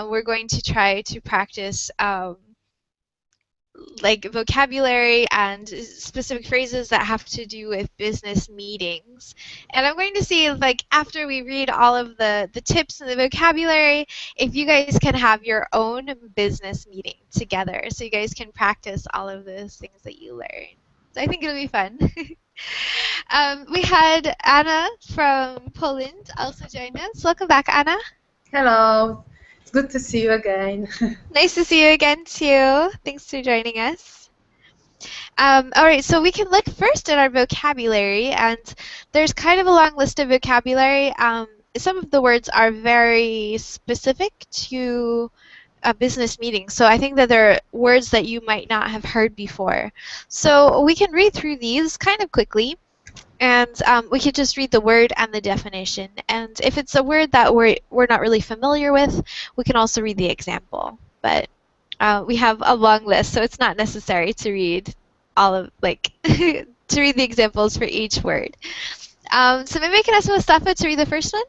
we're going to try to practice like vocabulary and specific phrases that have to do with business meetings. And I'm going to see, like, after we read all of the tips and the vocabulary, if you guys can have your own business meeting together so you guys can practice all of those things that you learn. So I think it'll be fun. We had Anna from Poland also join us. Welcome back, Anna. Hello, it's good to see you again. Nice to see you again, too. Thanks for joining us. All right, so we can look first at our vocabulary, and there's kind of a long list of vocabulary. Some of the words are very specific to a business meeting, so I think that they're words that you might not have heard before. So we can read through these kind of quickly, and we could just read the word and the definition. And if it's a word that we're not really familiar with, we can also read the example. But we have a long list, so it's not necessary to read all of, like, to read the examples for each word. So maybe I can ask Mustafa to read the first one.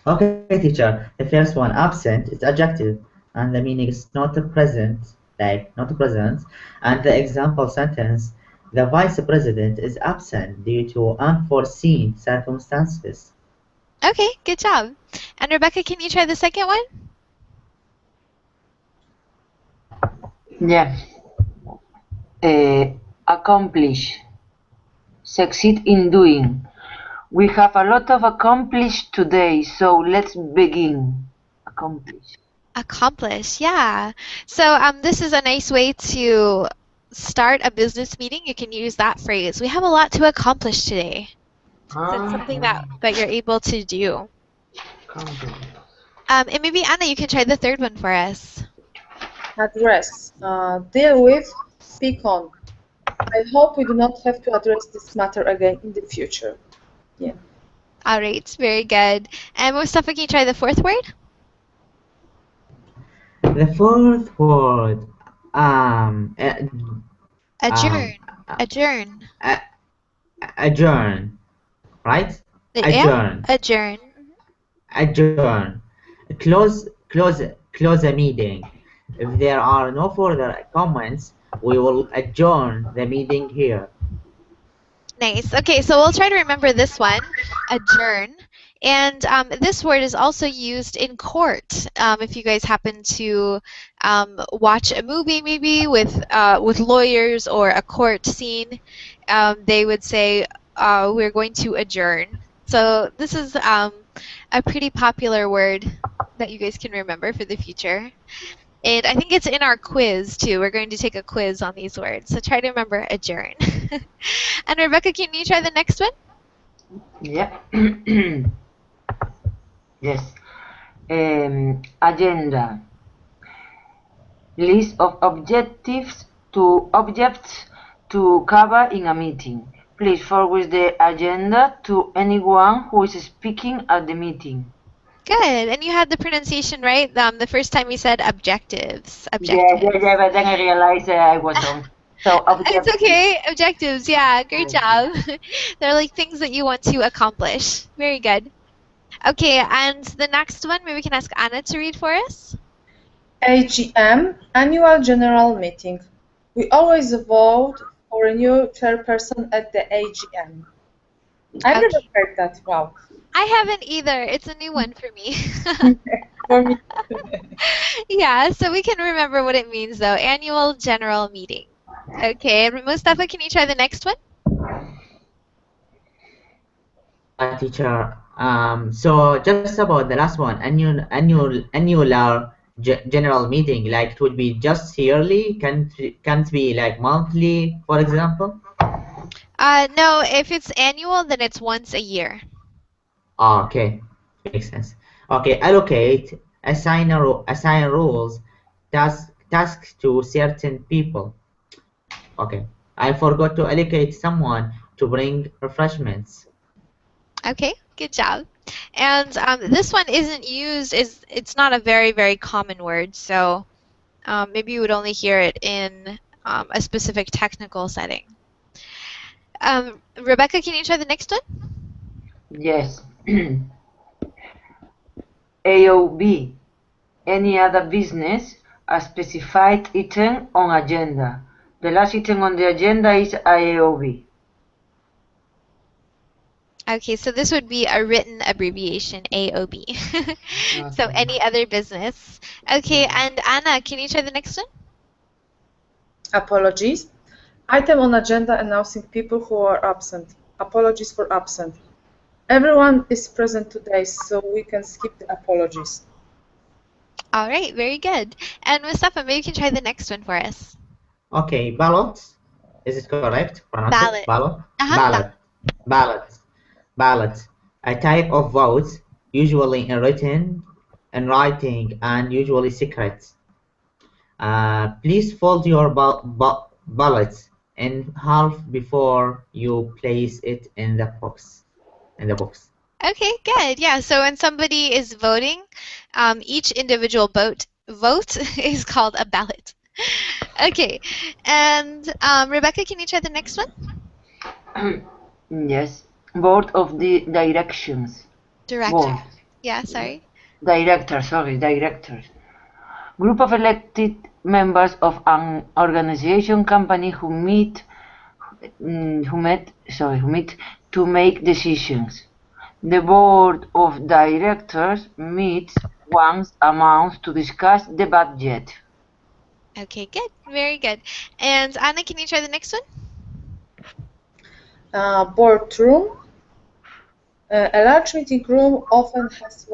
Okay, teacher. The first one, absent, is adjective, and the meaning is not present, like not present. And the example sentence, the vice president is absent due to unforeseen circumstances. Okay, good job. And Rebecca, can you try the second one? Yeah. Accomplish. Succeed in doing. We have a lot of accomplished today, so let's begin. Accomplish. Accomplish, yeah. So this is a nice way to start a business meeting. You can use that phrase. We have a lot to accomplish today. So it's something that you're able to do. And maybe Anna, you can try the third one for us. Address. Deal with, speak on. I hope we do not have to address this matter again in the future. Yeah. All right, very good. And Mustafa, can you try the fourth word? The fourth word, Adjourn. Adjourn. adjourn, right? Yeah, adjourn. Adjourn. Close a meeting. If there are no further comments, we will adjourn the meeting here. Nice. Okay, so we'll try to remember this one, adjourn. And this word is also used in court. If you guys happen to watch a movie, maybe with lawyers or a court scene, they would say, "We're going to adjourn." So this is a pretty popular word that you guys can remember for the future. And I think it's in our quiz, too. We're going to take a quiz on these words. So try to remember adjourn. And Rebecca, can you try the next one? Yeah. Yes. Agenda. List of objects to cover in a meeting. Please forward the agenda to anyone who is speaking at the meeting. Good. And you had the pronunciation right the first time you said objectives. Yeah, but then I realized I was wrong. So objectives. It's okay. Objectives. Yeah, great job. They're like things that you want to accomplish. Very good. Okay, and the next one, maybe we can ask Anna to read for us. AGM, Annual General Meeting. We always vote for a new chairperson at the AGM. I've never heard that. Wow. I haven't either. It's a new one for me. For me. Yeah, so we can remember what it means, though. Annual General Meeting. Okay, Mustafa, can you try the next one? Teacher. So just about the last one, annular general meeting, like it would be just yearly, can't be like monthly, for example? No, if it's annual, then it's once a year. Okay, makes sense. Okay, allocate, assign rules, tasks to certain people. Okay, I forgot to allocate someone to bring refreshments. Okay, good job. And this one isn't used, it's not a very, very common word, so maybe you would only hear it in a specific technical setting. Rebecca, can you try the next one? Yes. AOB. Any other business, a specified item on agenda. The last item on the agenda is AOB. Okay, so this would be a written abbreviation, AOB. So Okay. any other business. Okay, and Anna, can you try the next one? Apologies. Item on agenda announcing people who are absent. Apologies for absent. Everyone is present today, so we can skip the apologies. All right, very good. And Mustafa, maybe you can try the next one for us. Okay, ballot. Is it correct? Pronounce it? Ballot. Ballot? Ballot. Ballot. Ballot. Ballot. A type of vote, usually in writing, and usually secret. Please fold your ballot in half before you place it in the box. Okay, good. Yeah, so when somebody is voting, each individual vote is called a ballot. Okay, and Rebecca, can you try the next one? Yes. Board of the Directions. Director. Board. Yeah, sorry. Directors. Group of elected members of an organization company who meet to make decisions. The board of directors meets once a month to discuss the budget. Okay, good. Very good. And Anna, can you try the next one? Boardroom. A large meeting room often has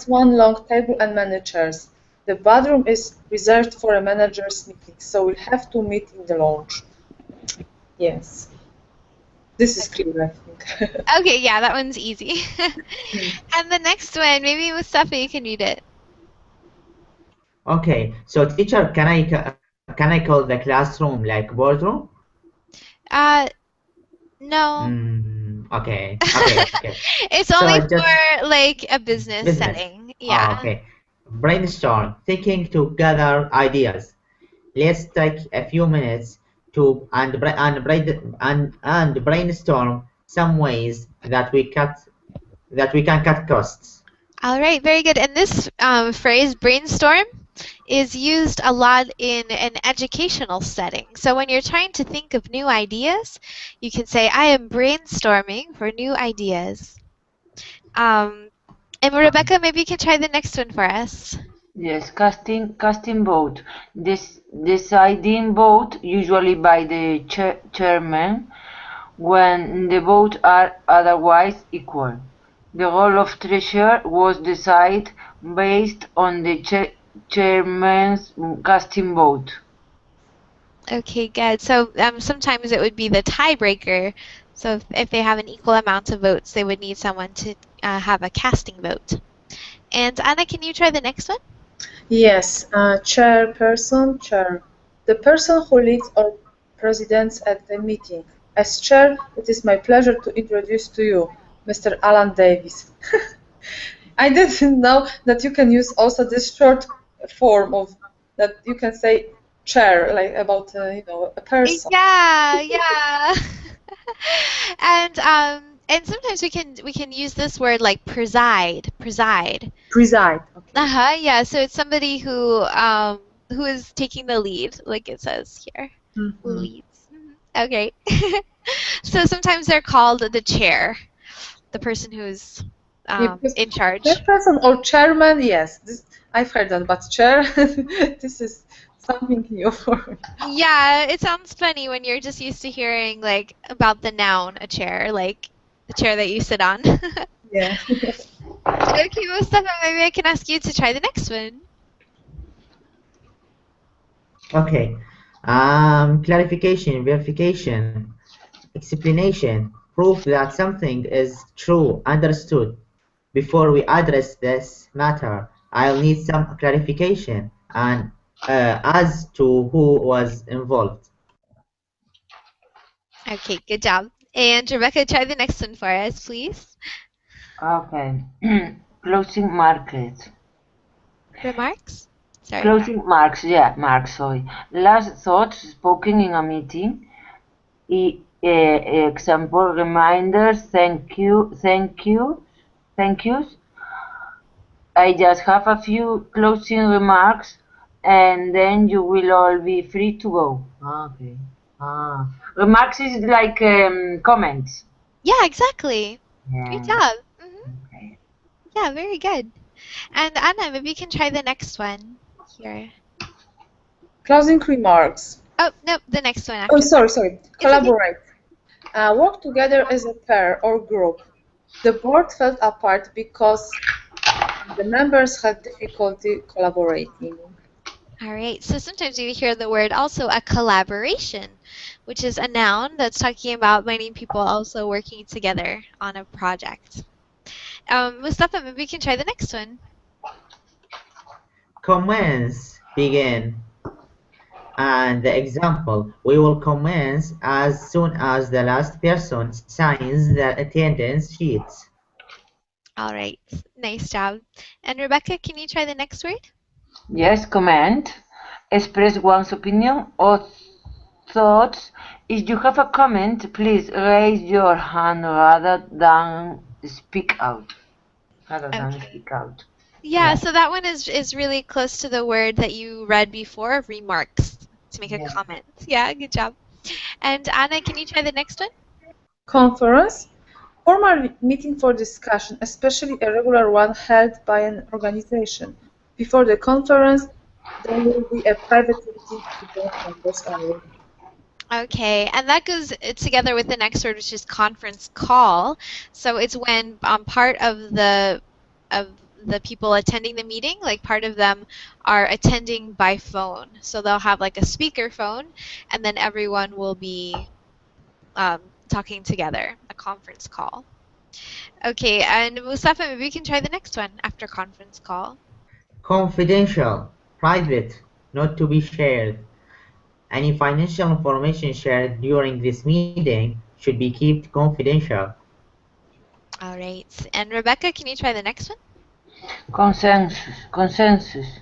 one long table and many chairs. The boardroom is reserved for a manager's meeting, so we'll have to meet in the lounge. Yes. This is clear, I think. Okay, yeah, that one's easy. And the next one, maybe Mustafa, you can read it. Okay, so teacher, can I call the classroom like boardroom? No. Okay. It's So only just for like a business business. setting. Yeah. Okay. Brainstorm, thinking to gather ideas. Let's take a few minutes to and brainstorm some ways that we can cut costs. All right, very good. And this phrase, brainstorm, is used a lot in an educational setting. So when you're trying to think of new ideas, you can say, I am brainstorming for new ideas. And Rebecca, maybe you can try the next one for us. Yes, casting vote. Deciding vote, usually by the chairman, when the votes are otherwise equal. The role of treasurer was decided based on the chairman's casting vote. Okay, good. So sometimes it would be the tiebreaker. So if they have an equal amount of votes, they would need someone to have a casting vote. And Anna, can you try the next one? Yes, chairperson, chair. The person who leads or presidents at the meeting. As chair, it is my pleasure to introduce to you Mr. Alan Davis. I didn't know that you can use also this short form of that you can say chair, like about a person. Yeah. And sometimes we can use this word like preside. Preside. Okay. Yeah, so it's somebody who is taking the lead, like it says here. Leads. Okay. So sometimes they're called the chair, the person who's in charge. Chairperson or chairman, yes, I've heard that, but chair, this is something new for me. Yeah, it sounds funny when you're just used to hearing like about the noun a chair, like the chair that you sit on. Yeah. Okay, Mustafa, maybe I can ask you to try the next one. Okay. Clarification, verification, explanation, proof that something is true, understood. Before we address this matter, I'll need some clarification and as to who was involved. Okay, good job. And Rebecca, try the next one for us, please. Okay. Closing markets. Remarks? Sorry. Closing marks, sorry. Last thoughts spoken in a meeting. Example, reminders, thank yous, I just have a few closing remarks, and then you will all be free to go. Okay. Remarks is like comments. Yeah, exactly. Great Yeah. job. Okay. Yeah, very good. And Anna, maybe you can try the next one here. Closing remarks. Oh, nope, the next one Oh, after that. sorry. It's okay. Collaborate. Work together as a pair or group. The board fell apart because the members had difficulty collaborating. All right, so sometimes you hear the word also a collaboration, which is a noun that's talking about many people also working together on a project. Mustafa, maybe you can try the next one. Commence, begin. And the example, we will commence as soon as the last person signs the attendance sheet. All right, nice job. And Rebecca, can you try the next word? Yes, comment. Express one's opinion or thoughts. If you have a comment, please raise your hand rather than speak out. Rather than Okay. speak out. Yeah, Yeah. so that one is really close to the word that you read before, remarks, to make a Yeah. comment. Yeah, good job. And Anna, can you try the next one? Conference. Formal meeting for discussion, especially a regular one held by an organization. Before the conference, there will be a private meeting to board members only. Okay, and that goes together with the next word, which is conference call. So it's when part of the people attending the meeting, like part of them are attending by phone. So they'll have like a speaker phone, and then everyone will be talking together, a conference call. Okay, and Mustafa, maybe we can try the next one after conference call. Confidential, private, not to be shared. Any financial information shared during this meeting should be kept confidential. All right, and Rebecca, can you try the next one? Consensus.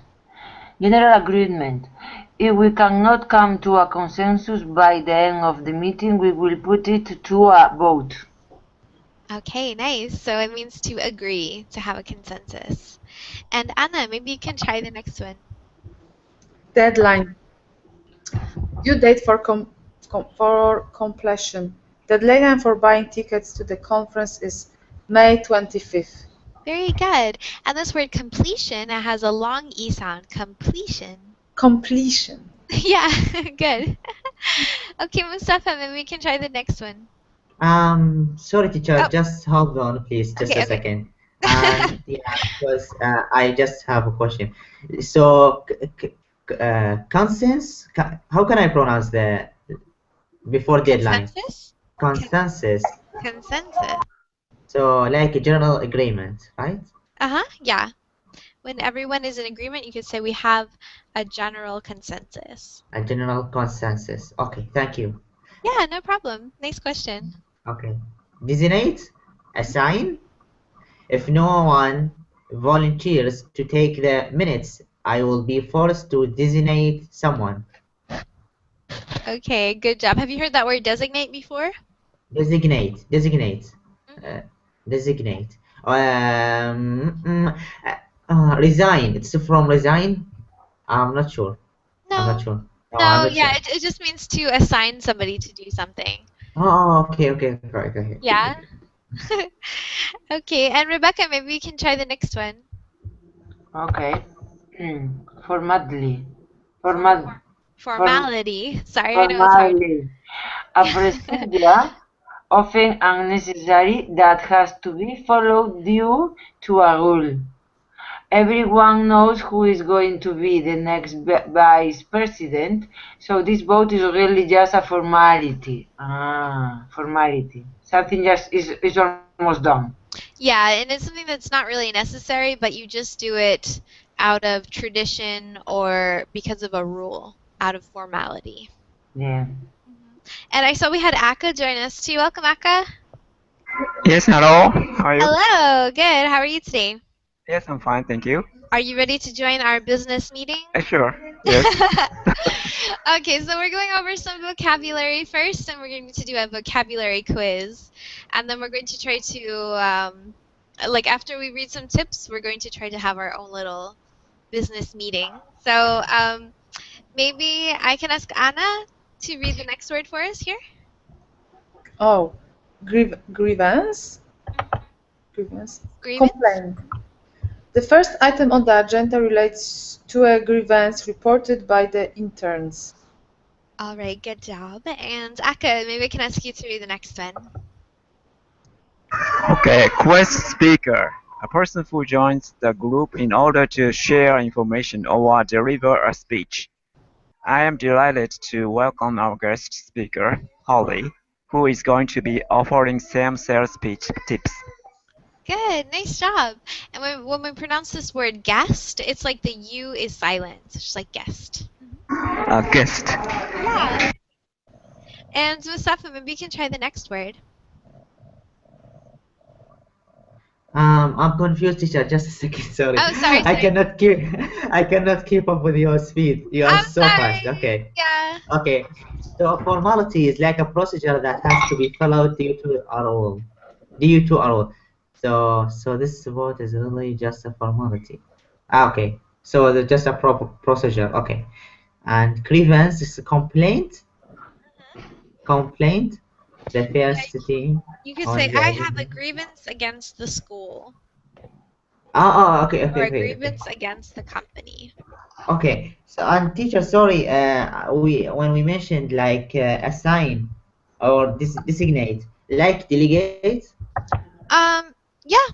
General agreement. If we cannot come to a consensus by the end of the meeting, we will put it to a vote. Okay, nice. So it means to agree, to have a consensus. And Anna, maybe you can try the next one. Deadline. Due date for completion. The deadline for buying tickets to the conference is May 25th. Very good. And this word completion, it has a long E sound. Completion. Completion. Yeah, good. Okay, Mustafa, maybe we can try the next one. Sorry, teacher, Oh, just hold on, please, just okay, a okay. second. And yeah, because I just have a question. So, consensus, how can I pronounce the before deadline? Consensus? Con Consensus. consensus. So, like a general agreement, right? Uh-huh, yeah. When everyone is in agreement, you could say we have a general consensus. A general consensus. Okay, thank you. Yeah, no problem. Next question. Okay. Designate, assign. If no one volunteers to take the minutes, I will be forced to designate someone. Okay, good job. Have you heard that word designate before? Designate, designate, uh, Hmm. designate. Um, mm, resign. It's from resign. I'm not sure. I'm not No, sure. No, I'm no, not yeah, sure. it just means to assign somebody to do something. Oh, okay, right, okay. Yeah? Okay, and Rebecca, maybe we can try the next one. Okay. Formality. For Formal. Form, formality. Sorry, I know it's hard. Formality. A procedure, often unnecessary, that has to be followed due to a rule. Everyone knows who is going to be the next vice president, so this vote is really just a formality. Formality. Something just is almost done. Yeah, and it's something that's not really necessary, but you just do it out of tradition or because of a rule, out of formality. Yeah. Mhm. And I saw we had Akka join us too. Welcome, Akka. Yes, hello. How are you? Hello, good. How are you today? Yes, I'm fine, thank you. Are you ready to join our business meeting? Sure. Yes. Okay, so we're going over some vocabulary first, and we're going to do a vocabulary quiz. And then we're going to try to like after we read some tips, we're going to try to have our own little business meeting. So maybe I can ask Anna to read the next word for us here. Oh, grievance? Grievance. Grievance. Complaint. The first item on the agenda relates to a grievance reported by the interns. All right, good job. And Akka, maybe I can ask you to read the next one. Okay, quest speaker. A person who joins the group in order to share information or deliver a speech. I am delighted to welcome our guest speaker, Holly, who is going to be offering some sales speech tips. Good, nice job. And when we pronounce this word guest, it's like the U is silent. It's just like guest. A guest. Yeah. And Mustafa, maybe you can try the next word. I'm confused, teacher. Just a second, sorry. Oh, sorry. I cannot keep I cannot keep up with your speed. You are I'm so fast. sorry. Okay. Yeah. Okay. So a formality is like a procedure that has to be followed due to a rule. Due to a rule. So this vote is really just a formality. Okay. So just a proper procedure. Okay. And grievance is a complaint. Complaint. The first thing You could say, on the I have a agenda. grievance against the school Okay, or okay, a okay, okay. grievance against the company. Okay, so and teacher, sorry, we when we mentioned like assign or designate, like delegate. Yeah,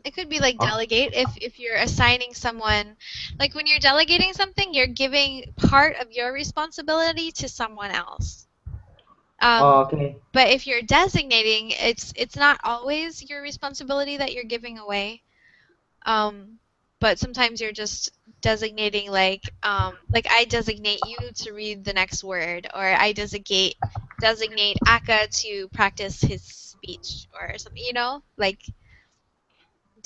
it could be like Oh, delegate if you're assigning someone, like when you're delegating something, you're giving part of your responsibility to someone else. okay, But if you're designating, it's not always your responsibility that you're giving away. But sometimes you're just designating like I designate you to read the next word, or I designate Akka to practice his speech or something, like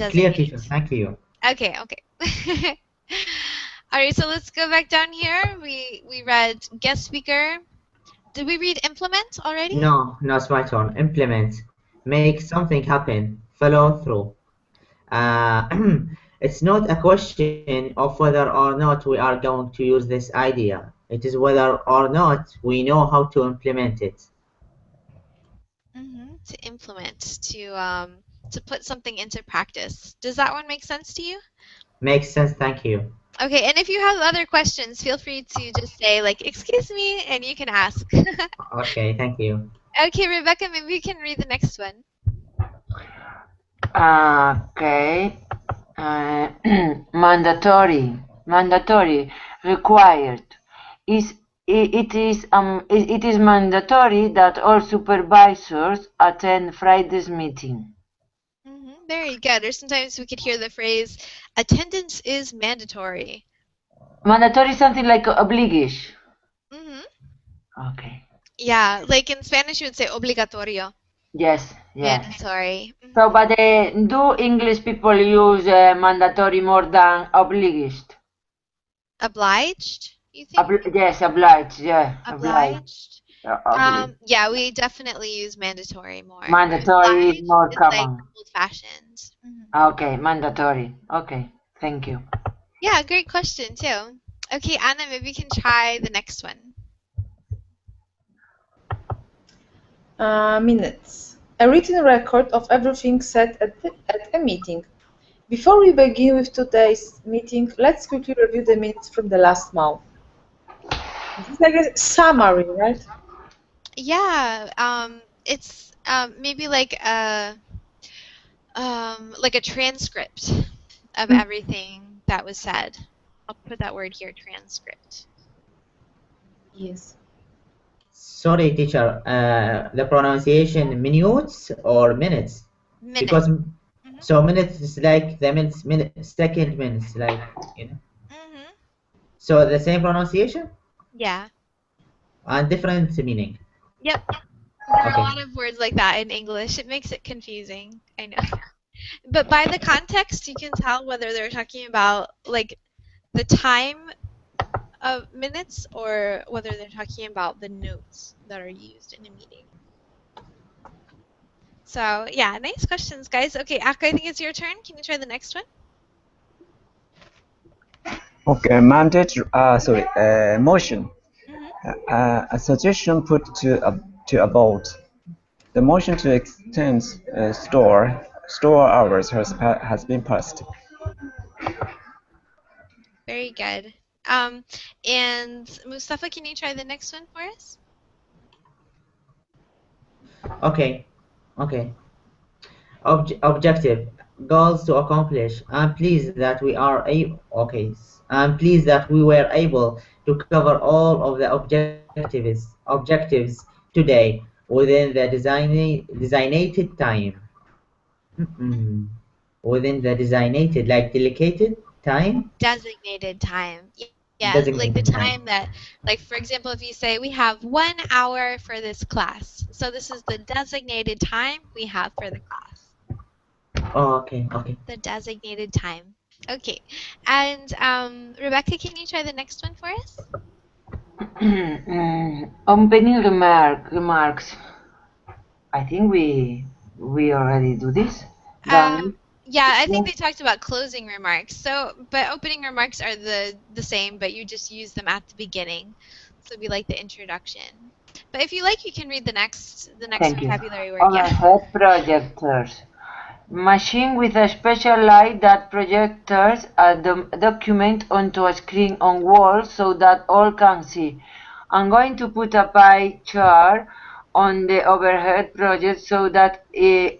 clear, teacher. designate. Thank you. Okay, okay. All right, so let's go back down here. We read guest speaker. Did we read implement already? No, no, it's my turn. Implement, make something happen, follow through. Uh, it's not a question of whether or not we are going to use this idea. It is whether or not we know how to implement it. To implement, to put something into practice. Does that one make sense to you? Makes sense. Thank you. Okay, and if you have other questions, feel free to just say like, "Excuse me," and you can ask. Okay, thank you. Okay, Rebecca, maybe you can read the next one. Okay. Mandatory, required. Is it is mandatory that all supervisors attend Friday's meeting. Very good. Or sometimes we could hear the phrase, "Attendance is mandatory." Mandatory is something like obligation. Okay. Yeah, like in Spanish you would say obligatorio. Yes. Mandatory. So, but do English people use mandatory more than obliged? Obliged, you think? Yes, obliged. Yeah, Obliged. obliged. Yeah, we definitely use mandatory more. Mandatory is Obliged more is like common. old-fashioned. Okay, mandatory. Okay, thank you. Yeah, great question too. Okay, Anna, maybe we can try the next one. Minutes. A written record of everything said at a meeting. Before we begin with today's meeting, let's quickly review the minutes from the last month. This is like a summary, right? Yeah, it's maybe like a transcript of everything that was said. I'll put that word here, transcript. Yes. Sorry, teacher. The pronunciation minutes or minutes? Minute. Because so minutes is like the second minutes, like So the same pronunciation Yeah. and different meaning. Yep. There are a Okay. lot of words like that in English. It makes it confusing. I know. But by the context, you can tell whether they're talking about like the time of minutes or whether they're talking about the notes that are used in a meeting. So yeah, nice questions, guys. Okay, Akka, I think it's your turn. Can you try the next one? Okay, motion. A suggestion put to a vote. The motion to extend store hours has been passed. Very good. And Mustafa, can you try the next one for us? Okay, okay. Objective goals to accomplish. I'm pleased that we are I'm pleased that we were able to cover all of the objectives today within the designated time. Within the designated, like dedicated time, Designated time. Yeah, like the designated time time. that, like for example, if you say we have 1 hour for this class, so this is the designated time we have for the class. Oh, okay, okay. The designated time. Okay, and Rebecca, can you try the next one for us? Opening remarks. I think we already do this. Done. Yeah, I think they talked about closing remarks. So, but opening remarks are the same, but you just use them at the beginning. So it'd be like the introduction. But if you like, you can read the next Thank you. vocabulary word. Yeah. Overhead projectors. Machine with a special light that projectors a document onto a screen on wall so that all can see. I'm going to put a pie chart on the overhead project so that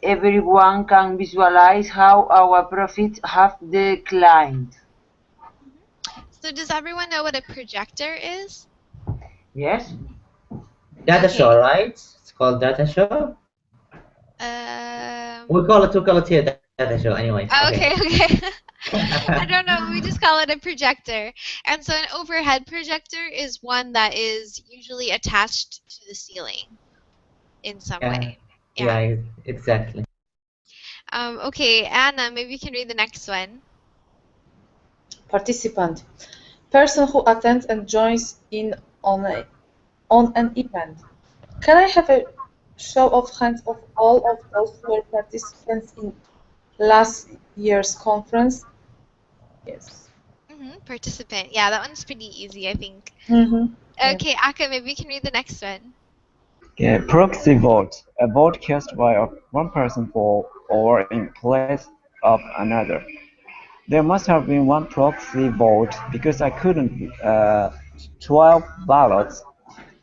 everyone can visualize how our profits have declined. So does everyone know what a projector is? Yes? Data Okay. show, right? It's called data show. We call it here data show anyway. Okay. Okay, okay. I don't know. We just call it a projector. And so an overhead projector is one that is usually attached to the ceiling in some Yeah, way. Yeah. yeah, exactly. Okay, Anna, maybe you can read the next one. Participant. Person who attends and joins in on an event. Can I have a show of hands of all of those who were participants in last year's conference? Yes. Participant. Yeah, that one's pretty easy, I think. Yeah. Okay, Akka, maybe you can read the next one. Yeah, proxy vote. A vote cast by one person for or in place of another. There must have been one proxy vote because I couldn't 12 ballots.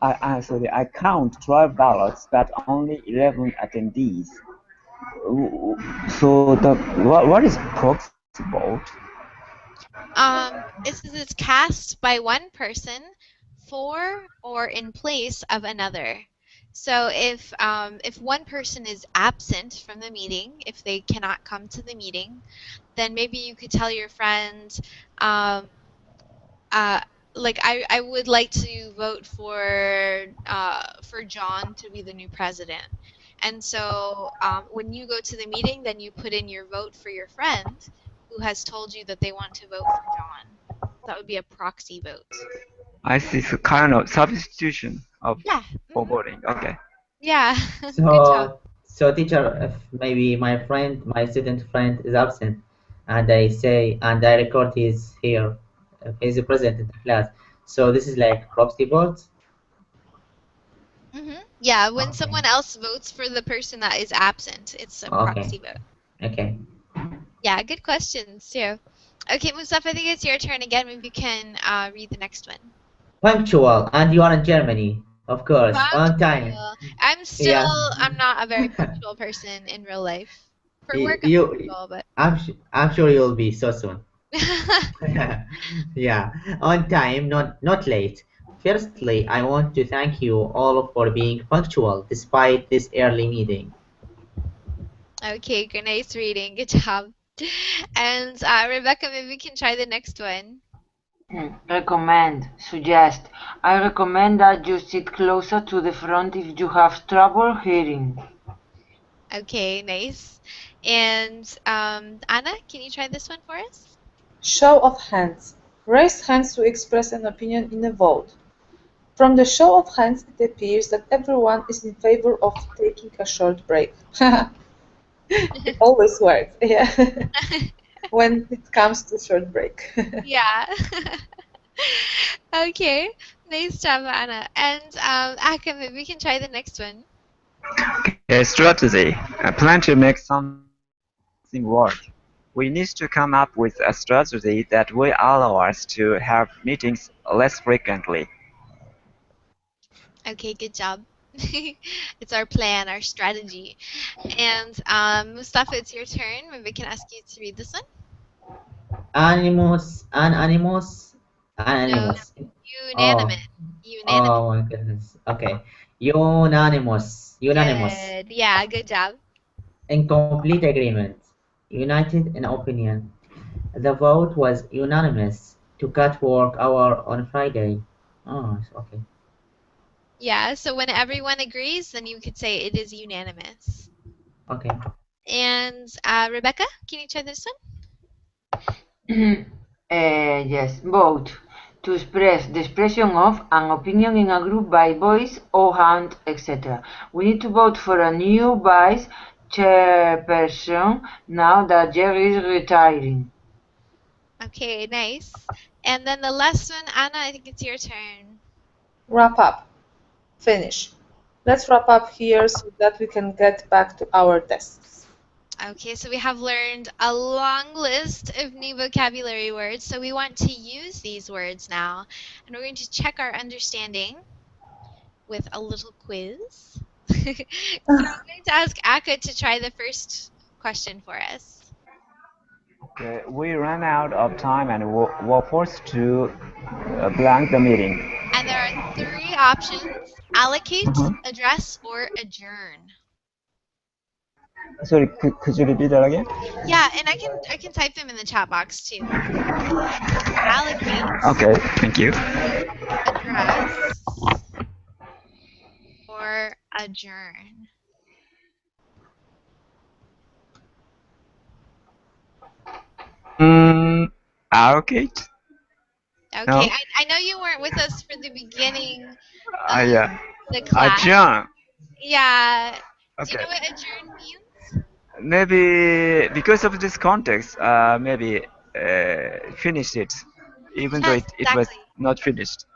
I count 12 ballots but only 11 attendees. So what is proxy vote? It says it's cast by one person for or in place of another. So if one person is absent from the meeting, if they cannot come to the meeting, then maybe you could tell your friend, um, like I would like to vote for John to be the new president. And so when you go to the meeting, then you put in your vote for your friend who has told you that they want to vote for John. That would be a proxy vote. I see, so kind of substitution of Yeah. for voting. Okay. Yeah. Good job. So teacher, if maybe my student friend is absent, and I record he's here, he's present in the class. So this is like proxy vote. Yeah, when Okay. someone else votes for the person that is absent, it's a Okay. proxy vote. Okay. Yeah, good questions too. Okay, Mustafa, I think it's your turn again. Maybe you can read the next one. Punctual, and you are in Germany, of course, on time. Punctual. Yeah. I'm not a very punctual person in real life. For you, work, I'm you punctual, but I'm sure you'll be so soon. Yeah, on time, not late. Firstly, I want to thank you all for being punctual despite this early meeting. okay, good, nice reading. Good job. And Rebecca, maybe we can try the next one. Recommend, suggest. I recommend that you sit closer to the front if you have trouble hearing. Okay, nice. And Anna, can you try this one for us? Show of hands. Raise hands to express an opinion in a vote. From the show of hands, it appears that everyone is in favor of taking a short break. It always works, yeah, when it comes to short break. Yeah. Okay. Nice job, Anna. And Aka, maybe we can try the next one. Okay, strategy. Plan to make something work. We need to come up with a strategy that will allow us to have meetings less frequently. Okay, good job. It's our plan, our strategy. And Mustafa, it's your turn. Maybe we can ask you to read this one. Animus, an animus, an No, animus. unanimous. Oh, Unanimous. oh my goodness. Okay. Unanimous, unanimous. Good. Yeah, good job. In complete agreement. United in opinion. The vote was unanimous to cut work hour on Friday. Oh, okay. Yeah, so when everyone agrees, then you could say it is unanimous. Okay. And Rebecca, can you try this Yes, vote. To express the expression of an opinion in a group by voice or hand, etc. We need to vote for a new vice chairperson now that Jerry is retiring. one? Okay, nice. And then the last one, Anna, I think it's your turn. Wrap up. Finish. Let's wrap up here so that we can get back to our desks. Okay, so we have learned a long list of new vocabulary words. So we want to use these words now. And we're going to check our understanding with a little quiz. So I'm going to ask Akka to try the first question for us. Okay, we ran out of time and were forced to blank the meeting. And there are three options: allocate, Mhm. address, or adjourn. Sorry, could you repeat that again? Yeah, and I can type them in the chat box too. Allocate, Okay, thank you. address, or adjourn. Mm, allocate? Okay, No? I know you weren't with us for the beginning of Yeah. the class. John. Yeah. Do you Okay. know what adjourn means? Maybe because of this context, maybe finish it, even though Yes, it was exactly. not finished.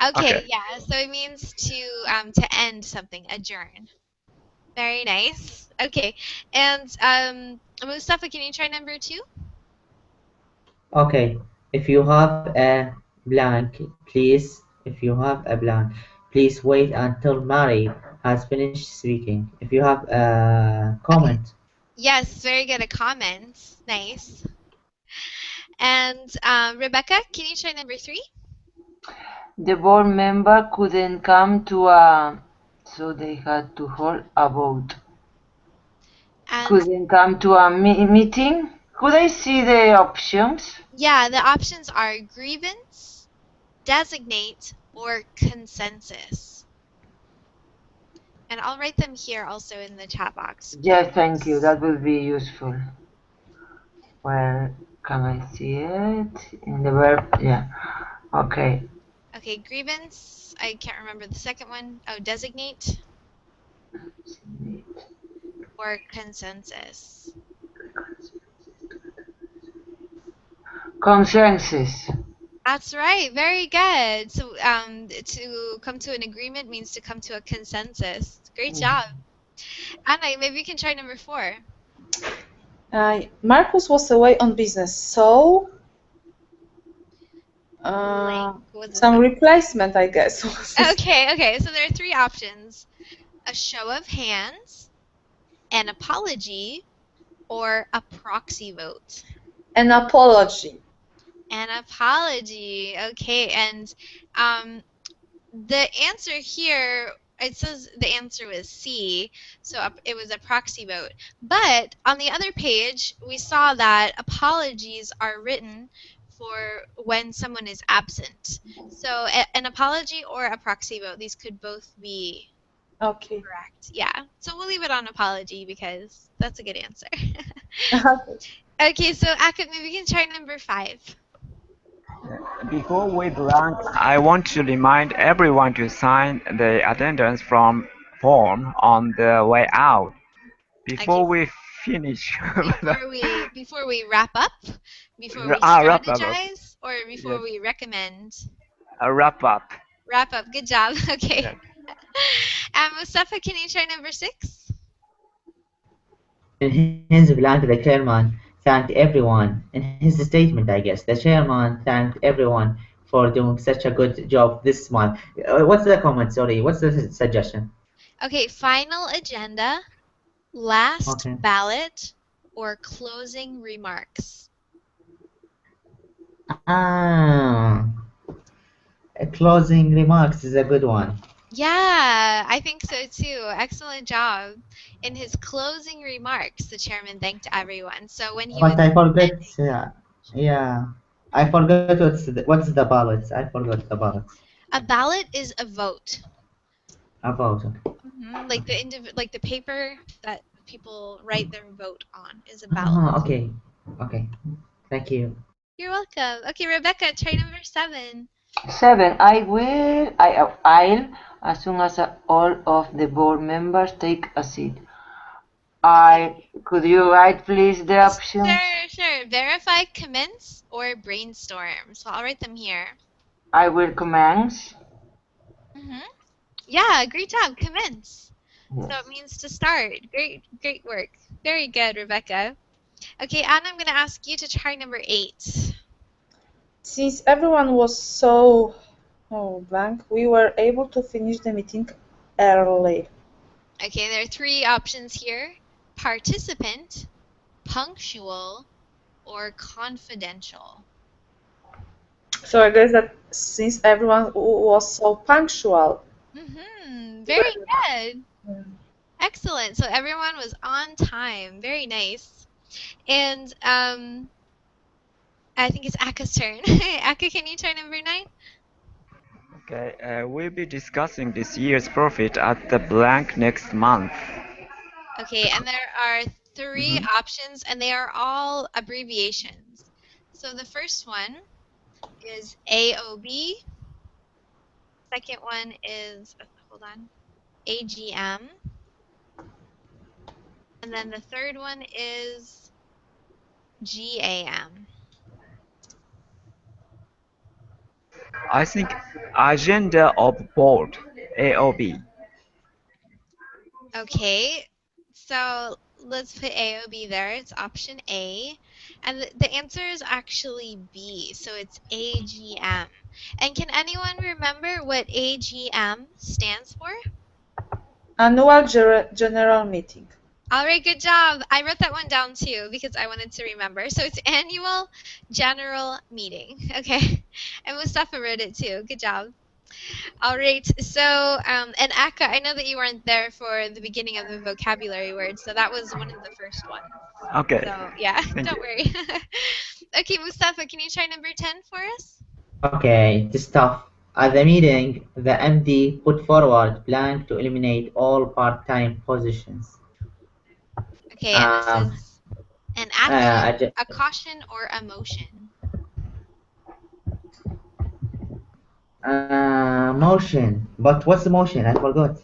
Okay, Okay. yeah. So it means to end something, adjourn. Very nice. Okay. And Mustafa, can you try number two? Okay. If you have a blank, if you have a blank, please wait until Mary has finished speaking. If you have a Okay. comment, Yes, very good. A comment. Nice. And Rebecca, can you try number three? The board member couldn't come to a, so they had to hold a vote. And Couldn't come to a meeting. Could I see the options? yeah, the options are grievance, designate, or consensus. And I'll write them here also in the chat box. Yes, thank you. That will be useful. Where can I see it? In the verb, yeah. Okay. Okay, grievance. I can't remember the second one. Oh, designate or consensus. Consensus. That's right. Very good. So, to come to an agreement means to come to a consensus. Great job. Anna, maybe you can try number four. Marcus was away on business, so Blank. What was some that? replacement, I guess. Okay. So there are three options: a show of hands, an apology, or a proxy vote. An apology. An apology. Okay, and the answer here, it says the answer was C, so it was a proxy vote. But on the other page, we saw that apologies are written for when someone is absent. So an apology or a proxy vote, these could both be Okay. correct. Yeah. So we'll leave it on apology because that's a good answer. Okay. Okay, so Akut, maybe we can try number five. Before we blank, I want to remind everyone to sign the attendance form on the way out. Okay, Before we finish, before we wrap up, before we wrap up. Okay. strategize, or before Yes, we recommend? wrap up. Wrap up. Good job. Okay. Yes. Mustafa, can you try number 6? In his blank, the chairman thanked everyone. In his statement, I guess, the chairman thanked everyone for doing such a good job this month. What's the comment? Sorry, what's the suggestion? Okay, final agenda, last Okay. ballot, or closing remarks. Ah, closing remarks is a good one. Yeah, I think so too. Excellent job. In his closing remarks, the chairman thanked everyone. So when he was But I forget. ending, Yeah, I forgot what's the ballots. I forgot the ballots. a ballot is a vote. About okay. Like like the paper that people write their vote on is a ballot. Okay, okay. Thank you. You're welcome. Okay, Rebecca, try number 7. 7. I'll, as soon as all of the board members take a seat. Okay. Could you write please the options? Sure. Verify, commence, or brainstorm. So I'll write them here. I will commence. hmm Yeah, great job. Commence. So Yes. it means to start. Great work. Very good, Rebecca. Okay, Anna, I'm going to ask you to try number 8. Since everyone was so blank, we were able to finish the meeting early. Okay, there are 3 options here: participant, punctual, or confidential. So I guess that since everyone was so punctual. Very good. Excellent. So everyone was on time. Very nice. And I think it's Aka's turn. Aka, can you try number 9? Okay, we'll be discussing this year's profit at the blank next month. Okay, and there are 3 Mhm. options, and they are all abbreviations. So the first one is AOB. Second one is, hold on, AGM. And then the third one is GAM. I think agenda of board, AOB. Okay, so let's put AOB there. It's option A. And the answer is actually B, so it's AGM. And can anyone remember what AGM stands for? Annual General Meeting. All right, good job. I wrote that one down too because I wanted to remember. So it's annual general meeting. Okay. And Mustafa wrote it too. Good job. All right. So, and Akka, I know that you weren't there for the beginning of the vocabulary word, so that was one of the first ones. Okay, So, yeah, thank don't you. worry. Okay, Mustafa, can you try number 10 for us? Okay, this stuff. At the meeting, the MD put forward plan to eliminate all part-time positions. Okay, and this Um, is an action, I a caution, or a motion. motion. But what's the motion? I forgot.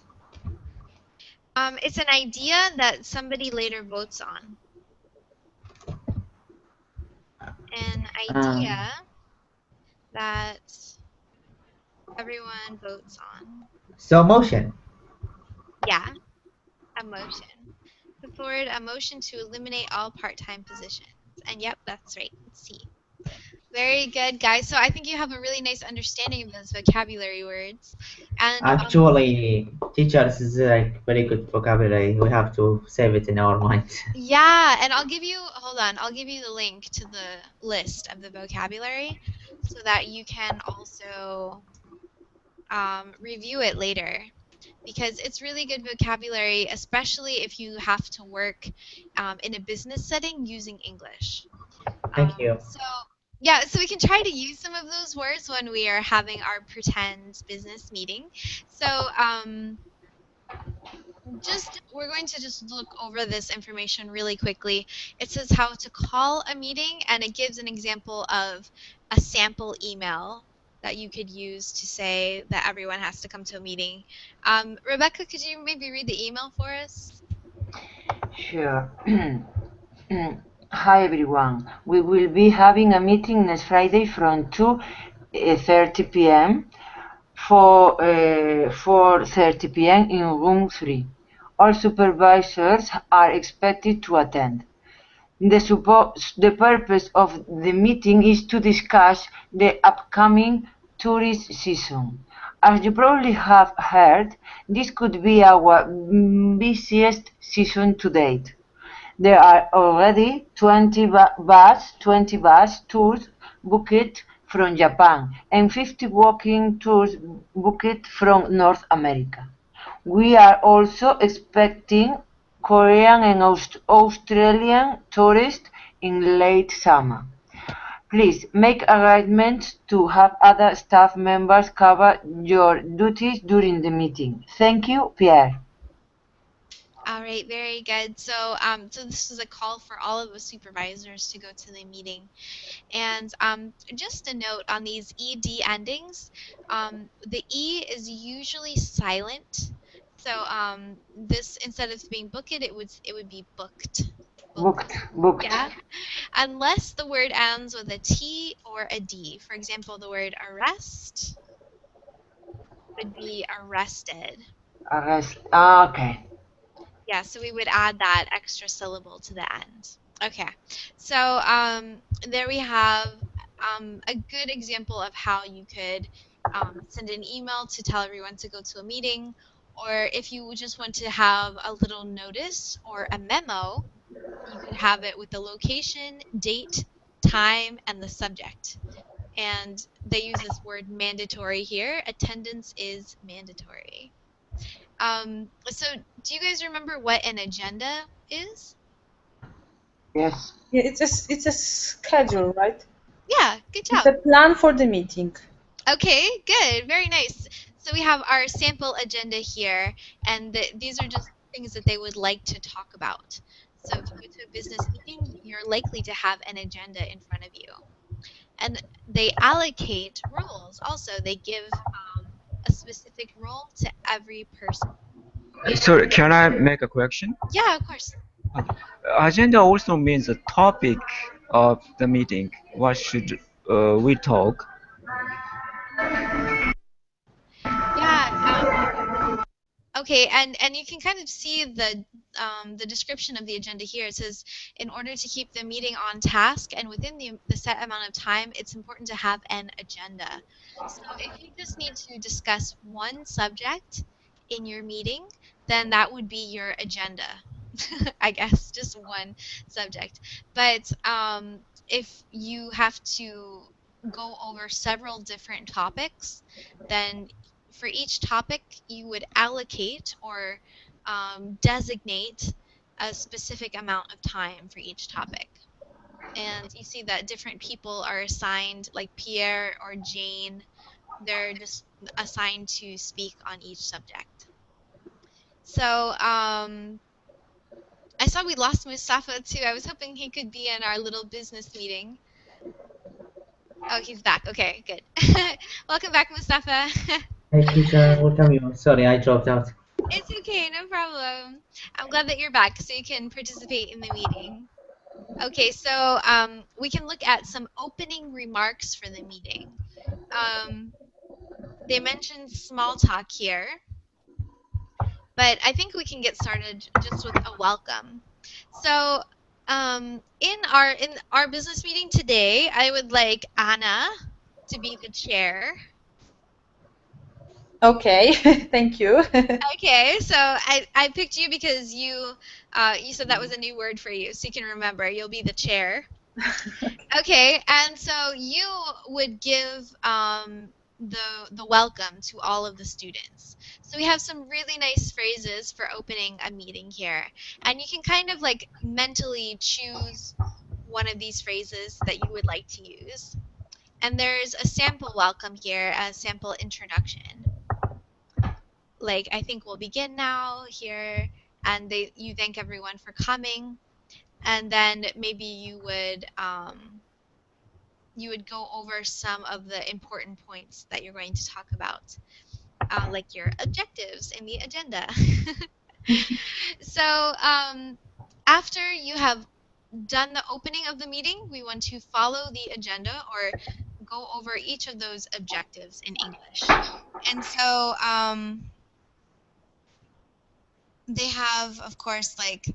It's an idea that somebody later votes on. An idea Um, that everyone votes on. so motion. Yeah, a motion. Put forward a motion to eliminate all part-time positions. And yep, that's right. Let's see. Very good, guys. So I think you have a really nice understanding of those vocabulary words. And Actually, teachers is like very good vocabulary. We have to save it in our mind. yeah, and hold on, I'll give you the link to the list of the vocabulary so that you can also review it later because it's really good vocabulary, especially if you have to work in a business setting using English. Thank you. So yeah, so we can try to use some of those words when we are having our pretend business meeting. So We're going to just look over this information really quickly. It says how to call a meeting, and it gives an example of a sample email that you could use to say that everyone has to come to a meeting. Rebecca, could you maybe read the email for us? Sure. Hi everyone. We will be having a meeting next Friday from 2:30 p.m. for 4:30 p.m. in room 3. All supervisors are expected to attend. The purpose of the meeting is to discuss the upcoming tourist season. As you probably have heard, this could be our busiest season to date. There are already 20 bus tours booked from Japan and 50 walking tours booked from North America. We are also expecting Korean and Australian tourists in late summer. Please make arrangements to have other staff members cover your duties during the meeting. Thank you, Pierre. All right, very good. So this is a call for all of the supervisors to go to the meeting. And just a note on these ed endings, the e is usually silent. So this, instead of being booked, it would be booked. Booked. Yeah, unless the word ends with a T or a D. For example, the word arrest would be arrested. Arrest. Okay. Yeah, so we would add that extra syllable to the end. Okay, so there we have a good example of how you could send an email to tell everyone to go to a meeting, or if you just want to have a little notice or a memo, you could have it with the location, date, time, and the subject. And they use this word mandatory here. Attendance is mandatory. So do you guys remember what an agenda is? Yes. Yeah, it's a schedule, right? Yeah, good It's job. a plan for the meeting. Okay, good. Very nice. So we have our sample agenda here, and these are just things that they would like to talk about. So if you go to a business meeting, you're likely to have an agenda in front of you. And they allocate roles. Also, they give a specific role to every person. So can I make a correction? Yeah, of course. Agenda also means the topic of the meeting. What should we talk? Yeah. Okay, and you can kind of see the description of the agenda here. It says, in order to keep the meeting on task and within the set amount of time, it's important to have an agenda. So if you just need to discuss one subject in your meeting, then that would be your agenda. I guess just one subject. But if you have to go over several different topics, then for each topic, you would allocate or designate a specific amount of time for each topic. And you see that different people are assigned, like Pierre or Jane, they're just assigned to speak on each subject. So I saw we lost Mustafa too. I was hoping he could be in our little business meeting. Oh, he's back. Okay, good. Welcome back, Mustafa. Hey, teacher, welcome you. Sorry, I dropped out. It's okay, no problem. I'm glad that you're back so you can participate in the meeting. Okay, so we can look at some opening remarks for the meeting. They mentioned small talk here, but I think we can get started just with a welcome. So in our business meeting today, I would like Anna to be the chair. Okay, thank you. Okay, so I picked you because you said that was a new word for you, so you can remember. You'll be the chair. Okay, and so you would give the welcome to all of the students. So we have some really nice phrases for opening a meeting here, and you can kind of like mentally choose one of these phrases that you would like to use. And there's a sample welcome here, a sample introduction. like, I think we'll begin now here, and you thank everyone for coming, and then maybe you would go over some of the important points that you're going to talk about, like your objectives in the agenda. So after you have done the opening of the meeting, we want to follow the agenda or go over each of those objectives in English. And so they have, of course, like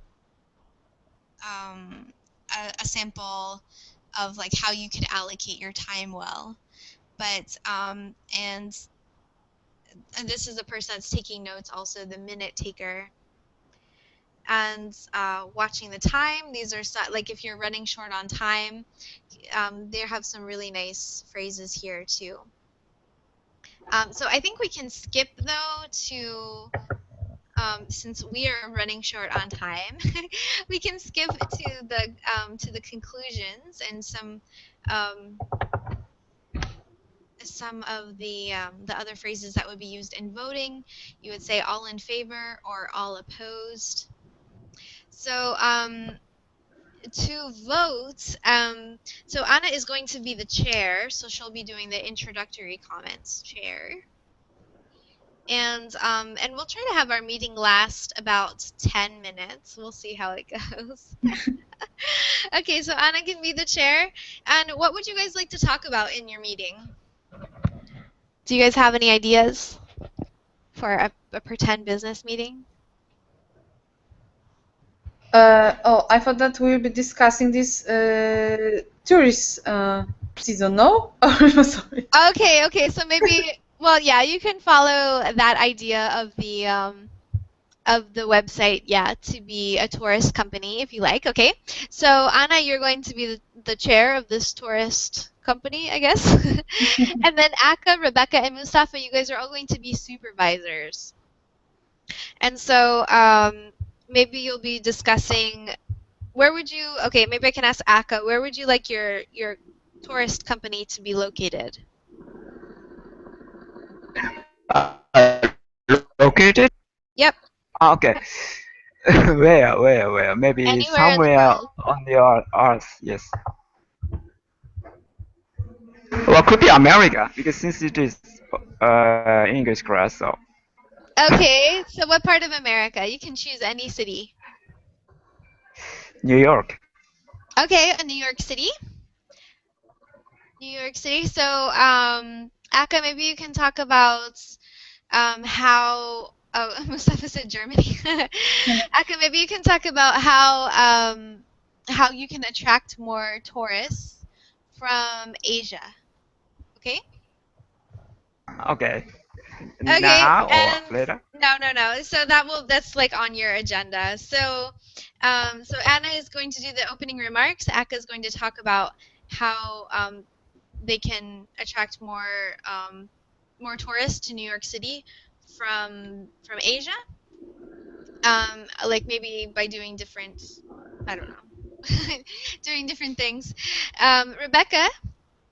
a sample of like how you could allocate your time well. But and this is a person that's taking notes, also the minute taker. And watching the time, these are like if you're running short on time, they have some really nice phrases here too. So I think we can skip though to since we are running short on time, we can skip to the conclusions and some of the other phrases that would be used in voting. You would say all in favor or all opposed. So to vote, so Anna is going to be the chair, so she'll be doing the introductory comments, chair. And we'll try to have our meeting last about 10 minutes. We'll see how it goes. Okay, so Anna can be the chair. And what would you guys like to talk about in your meeting? Do you guys have any ideas for a pretend business meeting? Oh, I thought that we'll be discussing this tourist season, no? Sorry. Okay, so maybe, well, yeah, you can follow that idea of the website, yeah, to be a tourist company if you like. Okay, so Anna, you're going to be the chair of this tourist company, I guess. And then Akka, Rebecca, and Mustafa, you guys are all going to be supervisors. And so maybe you'll be discussing where would you, okay, maybe I can ask Akka, where would you like your tourist company to be located? Located? Yep, Okay. Where? Maybe anywhere in the somewhere world. on the earth. Yes. Well, could be America because since it is English class, so Okay, so what part of America? You can choose any city. New York. Okay, New York City. New York City. So, Akka, maybe you can talk about how. Oh, Mustafa said Germany. Akka, maybe you can talk about how you can attract more tourists from Asia. Okay. Okay. Okay, Now or and later? no. So that's like on your agenda. So, so Anna is going to do the opening remarks. Akka is going to talk about how they can attract more tourists to New York City from Asia. Like maybe by doing different, I don't know, doing different things. Rebecca,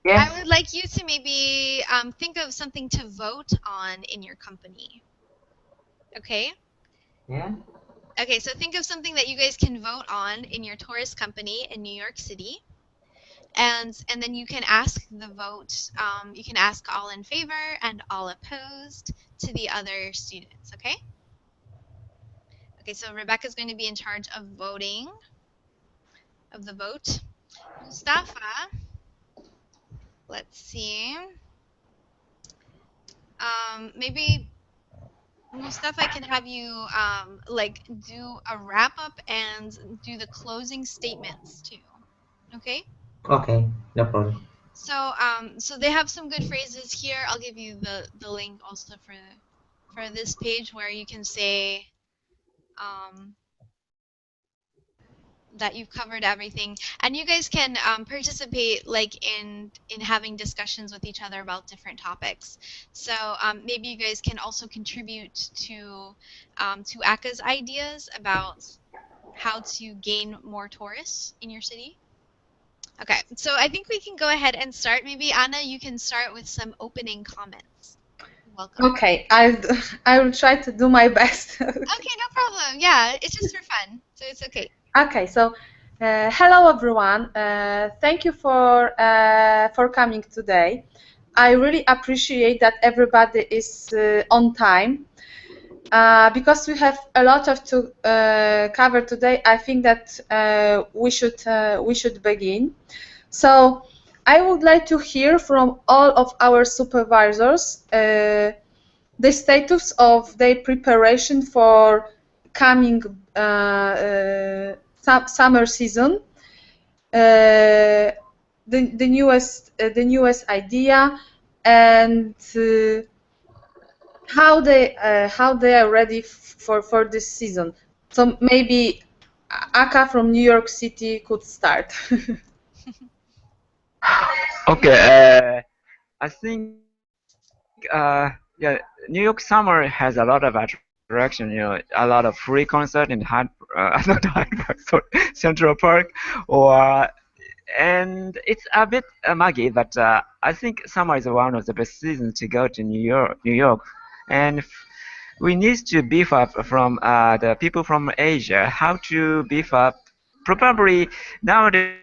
Yes. I would like you to maybe think of something to vote on in your company. Okay? Yeah. Okay, so think of something that you guys can vote on in your tourist company in New York City. And then you can ask the vote, you can ask all in favor and all opposed to the other students, okay? Okay, so Rebecca's going to be in charge of voting, of the vote. Mustafa, let's see. Maybe Mustafa, I can have you like do a wrap up and do the closing statements too. Okay? Okay, no problem. So so they have some good phrases here. I'll give you the link also for this page where you can say um that you've covered everything, and you guys can participate like in having discussions with each other about different topics. So maybe you guys can also contribute to Aka's ideas about how to gain more tourists in your city. Okay, so I think we can go ahead and start. Maybe Anna, you can start with some opening comments. welcome. Okay, I will try to do my best. Okay, no problem. Yeah, it's just for fun, so it's okay. Okay, so hello everyone. Thank you for coming today. I really appreciate that everybody is on time. Because we have a lot of to cover today, I think that we should begin. So I would like to hear from all of our supervisors the status of their preparation for coming summer season, the newest idea, and how they are ready for this season. So maybe Aka from New York City could start. Okay, I think yeah, New York summer has a lot of attraction. A lot of free concert in not Hyde Park, sorry, Central Park, or and it's a bit muggy, but I think summer is one of the best seasons to go to New York, and we need to beef up from the people from Asia how to beef up. Probably nowadays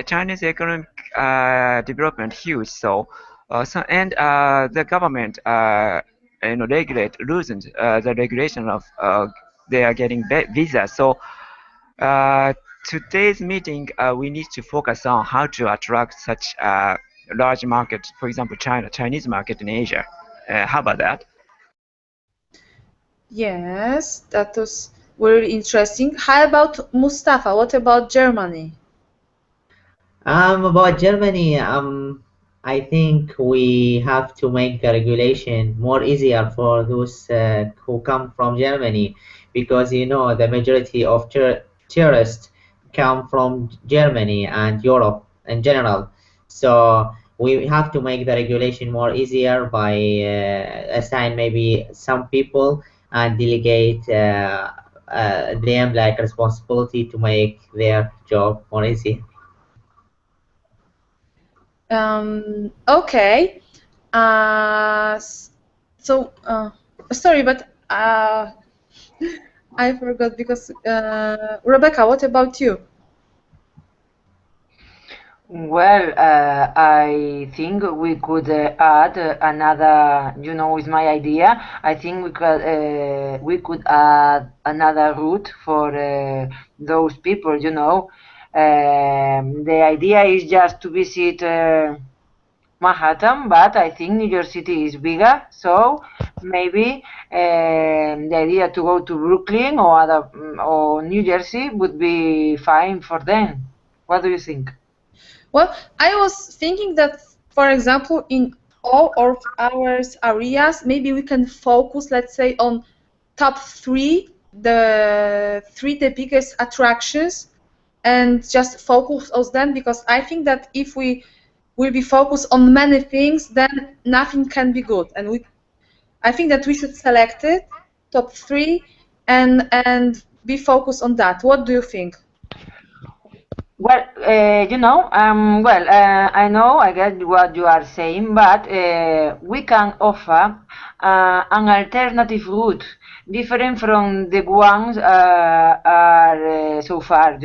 Chinese economic development huge, and the government regulate loosened the regulation of they are getting visa. So uh, today's meeting we need to focus on how to attract such large market, for example, Chinese market in Asia. How about that? Yes, that was very interesting. How about Mustafa? What about Germany? About Germany, I think we have to make the regulation more easier for those who come from Germany, because the majority of tourists come from Germany and Europe in general. So we have to make the regulation more easier by assign maybe some people and delegate them like responsibility to make their job more easy. Okay. So, sorry, but I forgot because Rebecca, what about you? Well, I think we could add another, with my idea, I think we could add another route for those people. The idea is just to visit Manhattan, but I think New York City is bigger, so maybe the idea to go to Brooklyn or New Jersey would be fine for them. What do you think? Well, I was thinking that, for example, in all of our areas, maybe we can focus, let's say, on top the biggest attractions, and just focus on them, because I think that if we will be focused on many things, then nothing can be good. And I think that we should select it, top three, and be focused on that. What do you think? Well, I know I get what you are saying, but we can offer an alternative route, different from the ones are so far.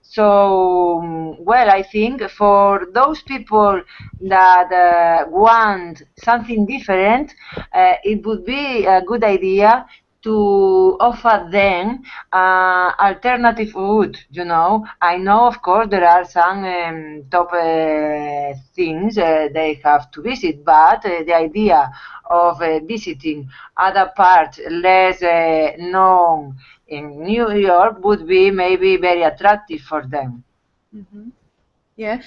So, well, I think for those people that want something different, it would be a good idea to offer them alternative route. I know, of course, there are some top things they have to visit, but the idea of visiting other parts less known in New York would be maybe very attractive for them. Mm-hmm. Yeah.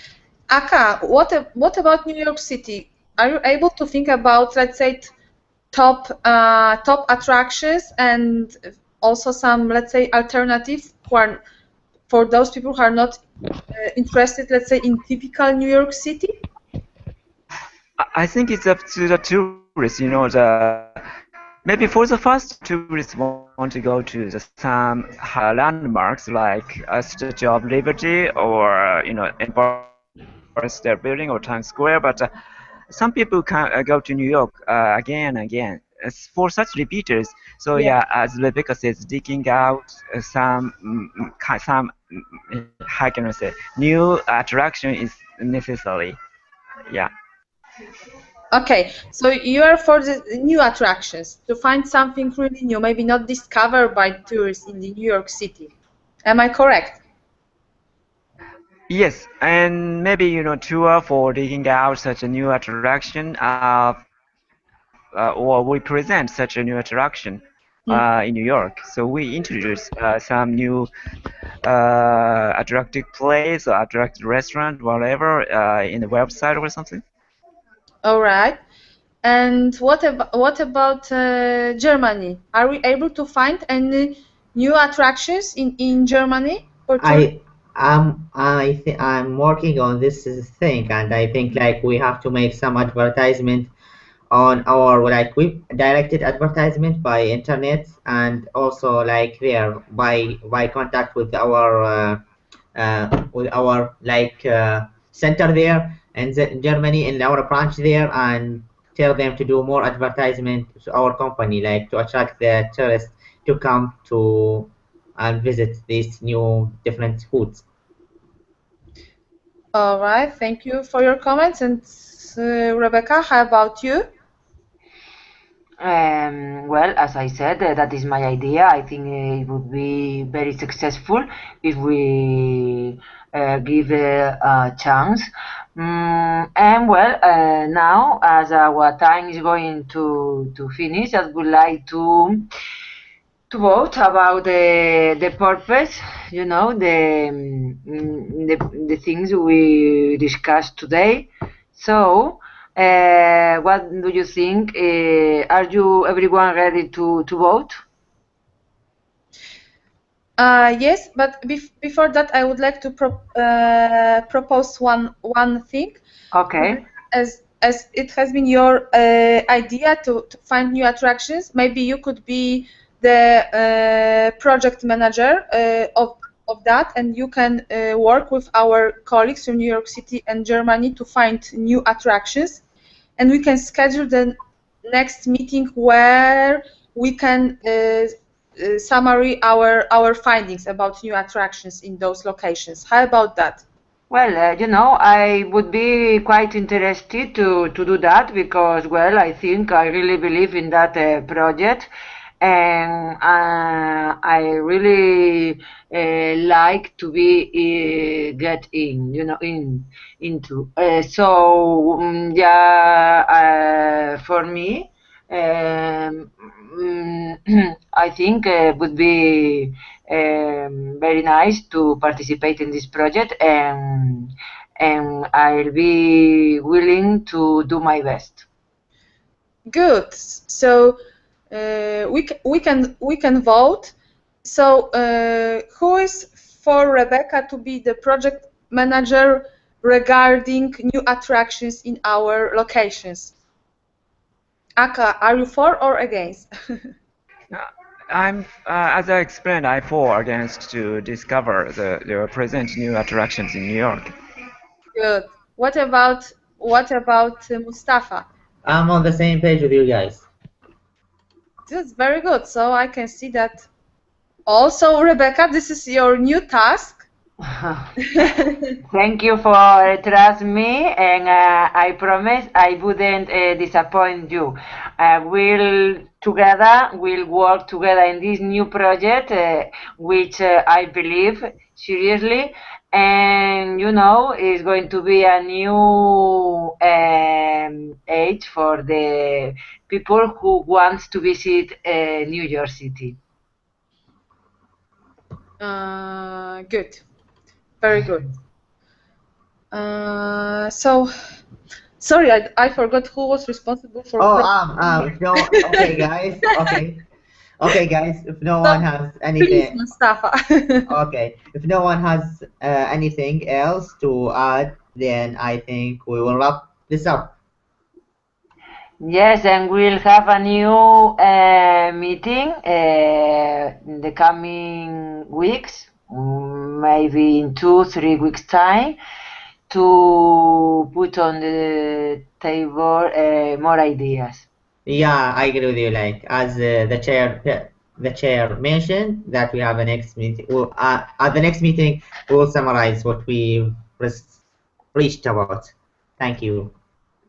Aka, what about New York City? Are you able to think about, let's say, top attractions, and also some, let's say, alternative for those people who are not interested, let's say, in typical New York City? I think it's up to the tourists. Maybe for the first tourists want to go to some landmarks like Statue of Liberty or Empire State Building or Times Square. But some people can go to New York again and again. For such repeaters, so Yeah. yeah, as Rebecca says, digging out how can I say, new attraction is necessary. Yeah. Okay, so you are for the new attractions to find something really new, maybe not discovered by tourists in the New York City. Am I correct? Yes, and maybe tour for digging out such a new attraction, or we present such a new attraction Hmm. in New York. So we introduce some new attractive place or attractive restaurant, whatever, in the website or something. All right. And what about Germany? Are we able to find any new attractions in Germany for tourists? I'm working on this thing, and I think like we have to make some advertisement on our like we directed advertisement by internet, and also like there by contact with our like center there in Germany, in our branch there, and tell them to do more advertisement to our company, like to attract the tourists to come to and visit these new different foods. All right. Thank you for your comments. And Rebecca, how about you? Well, as I said, that is my idea. I think it would be very successful if we give a chance. And well, now as our time is going to finish, I would like to vote about the purpose, the things we discussed today. So, what do you think? Are you everyone ready to vote? Yes, but before that, I would like to propose one thing. Okay. As it has been your idea to find new attractions, maybe you could be the project manager of that, and you can work with our colleagues from New York City and Germany to find new attractions, and we can schedule the next meeting where we can summary our findings about new attractions in those locations. How about that? Well, I would be quite interested to do that because, well, I think I really believe in that project, and I really like to be get in, into. Yeah, for me, I think would be very nice to participate in this project, and I'll be willing to do my best. Good. So we can vote. So who is for Rebecca to be the project manager regarding new attractions in our locations? Aka, are you for or against? Uh, as I explained, I for against to discover the present new attractions in New York. Good. What about Mustafa? I'm on the same page with you guys. That's very good. So I can see that. Also, Rebecca, this is your new task. Thank you for trust me, and I promise I wouldn't disappoint you. We'll work together in this new project, which I believe seriously, and is going to be a new age for the people who wants to visit New York City. Good. Very good. So, sorry, I forgot who was responsible for Oh, programming. if no, okay, guys, okay, guys, if no So, one has please, anything, Mustafa. okay, if no one has anything else to add, then I think we will wrap this up. Yes, and we'll have a new meeting in the coming weeks, maybe in 2, 3 weeks' time, to put on the table more ideas. Yeah, I agree with you. Like as the chair mentioned that we have a next meeting. Well, at the next meeting, we will summarize what we've reached about. Thank you.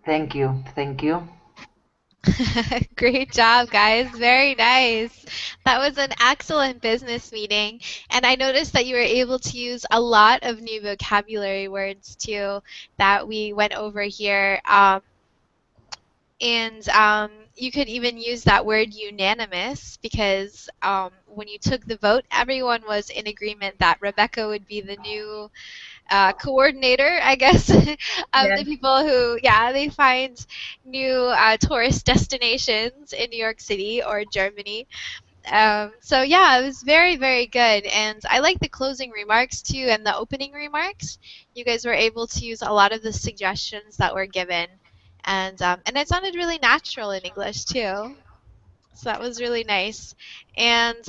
Thank you. Thank you. Great job, guys. Very nice. That was an excellent business meeting. And I noticed that you were able to use a lot of new vocabulary words too that we went over here. And you could even use that word unanimous because when you took the vote, everyone was in agreement that Rebecca would be the new coordinator, I guess, of Yeah. the people who, yeah, they find new tourist destinations in New York City or Germany. So yeah, it was very, very good. And I like the closing remarks too and the opening remarks. You guys were able to use a lot of the suggestions that were given. And it sounded really natural in English too. So that was really nice. And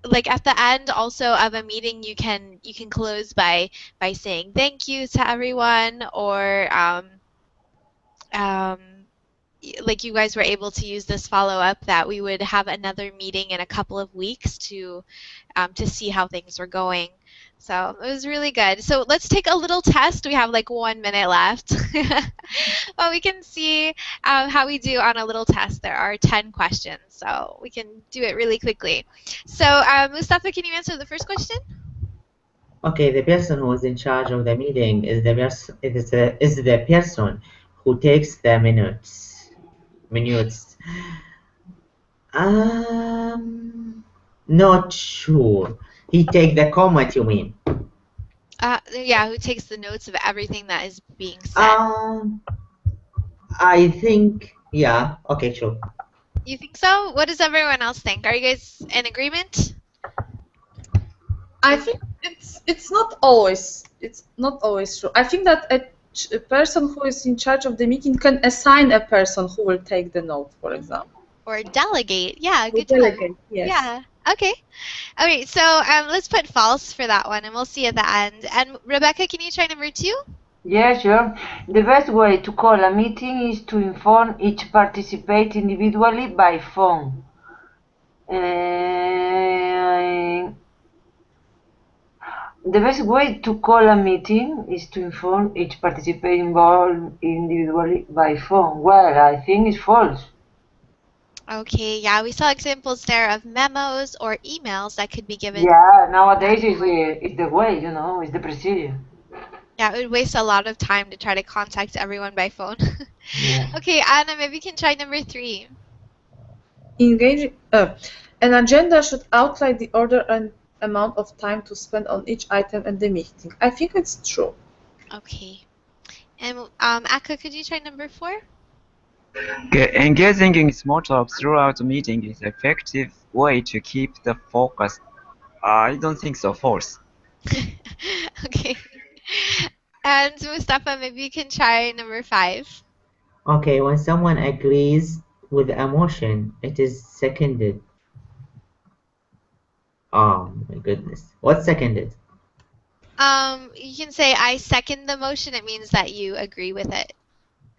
like at the end also of a meeting you can close by saying thank you to everyone or um, like you guys were able to use this follow up that we would have another meeting in a couple of weeks to see how things were going. So it was really good. So let's take a little test. We have like 1 minute left. Well, we can see how we do on a little test. There are 10 questions, so we can do it really quickly. So Mustafa, can you answer the first question? Okay, the person who is in charge of the meeting is the person who takes the minutes. Minutes. Not sure. He take the comment, you mean? Yeah, who takes the notes of everything that is being said? Um, I think, yeah. Okay, sure. You think so? What does everyone else think? Are you guys in agreement? I think it's not always true. I think that a person who is in charge of the meeting can assign a person who will take the note, for example. Or delegate? Yeah, Or good job. delegate, yes. Yeah. Okay. Okay, so let's put false for that one, and we'll see at the end. And Rebecca, can you try number 2? Yeah, sure. The best way to call a meeting is to inform each participant individually by phone. The best way to call a meeting is to inform each participant involved individually by phone. Well, I think it's false. Okay, yeah, we saw examples there of memos or emails that could be given. Yeah, nowadays is the way, is the procedure. Yeah, it would waste a lot of time to try to contact everyone by phone. Yeah. Okay, Anna, maybe you can try number 3. An agenda should outline the order and amount of time to spend on each item in the meeting. I think it's true. Okay. And Akka, could you try number 4? Engaging in small talk throughout the meeting is an effective way to keep the focus. I don't think so. False. Okay. And Mustafa, maybe you can try number 5. Okay, when someone agrees with a motion, it is seconded. Oh my goodness. What's seconded? You can say I second the motion. It means that you agree with it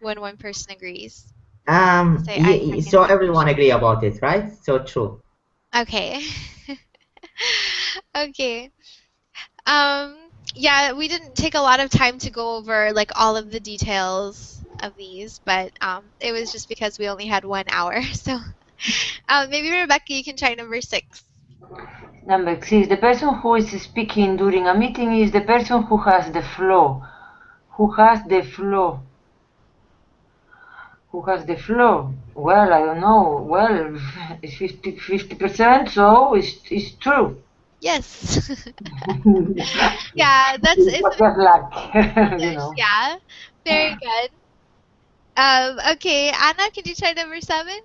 when one person agrees. Say I second So the everyone agree about it, right? So true. Okay. Okay. Yeah, we didn't take a lot of time to go over like all of the details of these, but it was just because we only had 1 hour. So maybe Rebecca, you can try number 6. Number 6, the person who is speaking during a meeting is the person who has the floor. Who has the floor? Who has the floor? Well, I don't know. Well, it's 50%, so it's true. Yes. Yeah, that's it's But just luck, English. Yeah, very good. Okay, Anna, can you try number 7?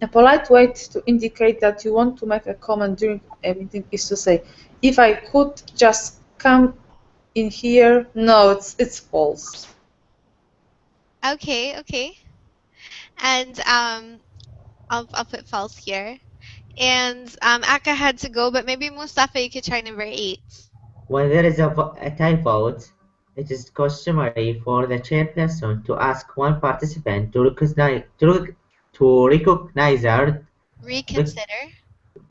A polite way to indicate that you want to make a comment during a meeting is to say, if I could just come in here. No, it's false. Okay, okay. And I'll put false here. And Akka had to go, but maybe Mustafa, you could try number 8. When there is a tie vote, It is customary for the chairperson to ask one participant to recognize her, rec- Reconsider.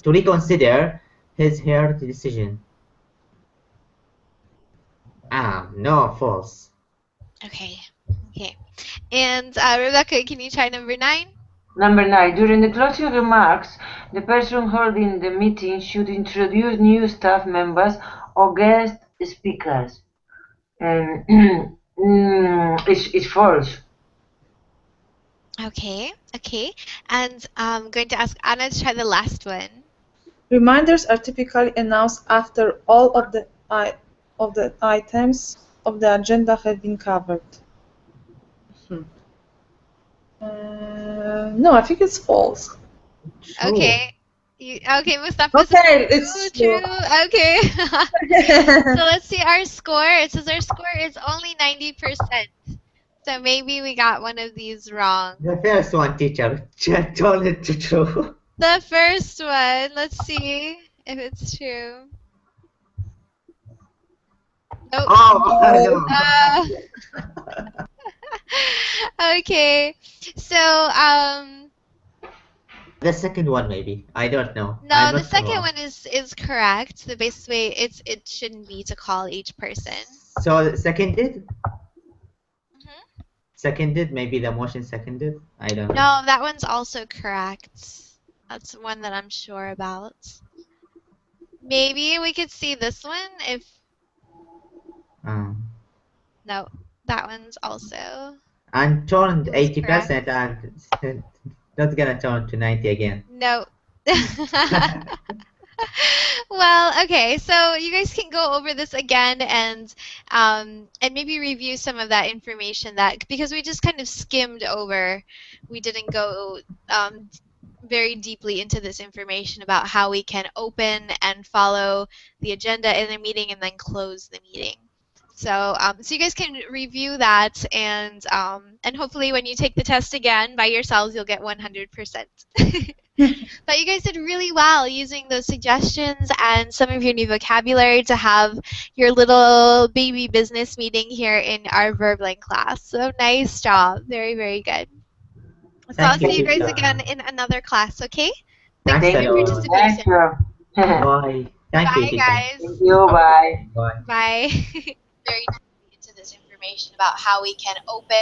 to reconsider his/her decision. No, false. Okay. Okay. And Rebecca, can you try number 9? Number 9. During the closing remarks, the person holding the meeting should introduce new staff members or guest speakers. It's false. Okay. Okay. And I'm going to ask Anna to try the last one. Reminders are typically announced after all of the items of the agenda have been covered. Hmm. No, I think it's false. True. Okay. Okay, Mustafa says Okay, true, it's true. true. Okay. So let's see our score. It says our score is only 90%. So maybe we got one of these wrong. The first one, teacher, told it to true. The first one, let's see if it's true. Nope. Oh, No. Uh, no. okay. So, The second one, maybe. I don't know. I'm no, the not second sure. one is correct. The best way it shouldn't be to call each person. So, seconded? Mhm. Seconded? Maybe the motion seconded? I don't know. No, that one's also correct. That's one that I'm sure about. Maybe we could see this one if Um, no, that one's also and turned it was correct. 80% and not gonna turn to 90 again. No. Well, okay, so you guys can go over this again and maybe review some of that information that because we just kind of skimmed over, we didn't go very deeply into this information about how we can open and follow the agenda in a meeting and then close the meeting. So you guys can review that and hopefully when you take the test again by yourselves, you'll get 100%. But you guys did really well using those suggestions and some of your new vocabulary to have your little baby business meeting here in our Verbling class. So nice job. Very, very good. So I'll Thank you, see you guys teacher. again in another class, okay? Thanks Thanks for a Thank your you. lot. participation. Thank you. Bye. Thank you, Bye, teacher. Thank guys. you. Bye. Bye. Bye. Very deeply into this information about how we can open